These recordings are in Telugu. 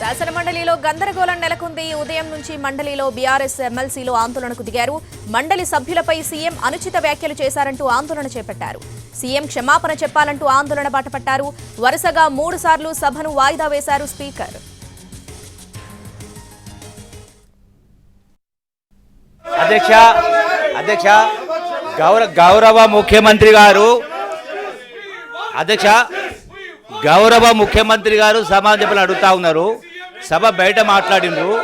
శాసనమండలిలో గందరగోళం నెలకొంది. ఉదయం నుంచి మండలిలో బీఆర్ఎస్ ఎమ్మెల్సీలు ఆందోళనకు దిగారు. మండలి సభ్యులపై సీఎం అనుచిత వ్యాఖ్యలు చేశారంటూ ఆందోళన చేపట్టారు. సీఎం క్షమాపణ చెప్పాలంటూ ఆందోళన బాటపట్టారు. వరుసగా 3 సార్లు సభను వాయిదా వేశారు స్పీకర్. అధ్యక్ష గౌరవ ముఖ్యమంత్రి గారు సమాధానం చెప్పాలని అడుగుతా ఉన్నారు. సభ బయట మాట్లాడినరు.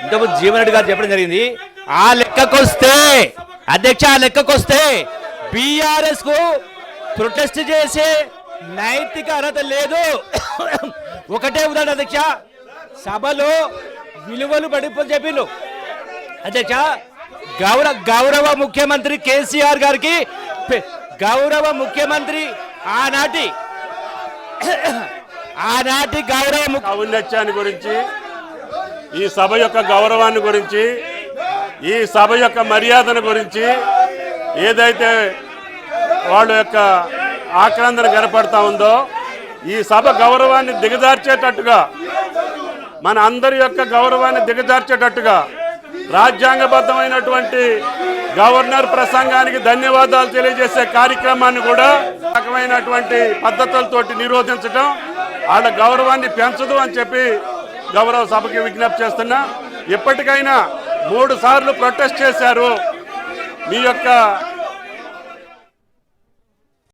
ఇంతకుముందు జీవన్ రెడ్డి గారు చెప్పడం జరిగింది. ఆ లెక్కకొస్తే బీఆర్ఎస్ కు ప్రొటెస్ట్ చేసే నైతిక అర్హత లేదు. ఒకటే ఉదాహరణ అధ్యక్ష, సభలో విలువలు పడిపోయి చెప్పిండు. అధ్యక్ష, గౌరవ ముఖ్యమంత్రి కేసీఆర్ గారికి గౌరవ ముఖ్యమంత్రి ఆనాటి గౌరవ ఔన్నత్యాన్ని గురించి, ఈ సభ యొక్క గౌరవాన్ని గురించి, ఈ సభ యొక్క మర్యాదను గురించి ఏదైతే వాళ్ళ యొక్క ఆక్రందన కనపడతా ఉందో, ఈ సభ గౌరవాన్ని దిగజార్చేటట్టుగా, మన అందరి యొక్క గౌరవాన్ని దిగజార్చేటట్టుగా రాజ్యాంగబద్ధమైనటువంటి గవర్నర్ ప్రసంగానికి ధన్యవాదాలు తెలియజేసే కార్యక్రమాన్ని కూడా రకమైనటువంటి పద్ధతులతోటి నిరోధించడం వాళ్ళ గౌరవాన్ని పెంచదు అని చెప్పి గౌరవ సభకి విజ్ఞప్తి చేస్తున్నా. ఇప్పటికైనా 3 సార్లు ప్రొటెస్ట్ చేశారు. మీ యొక్క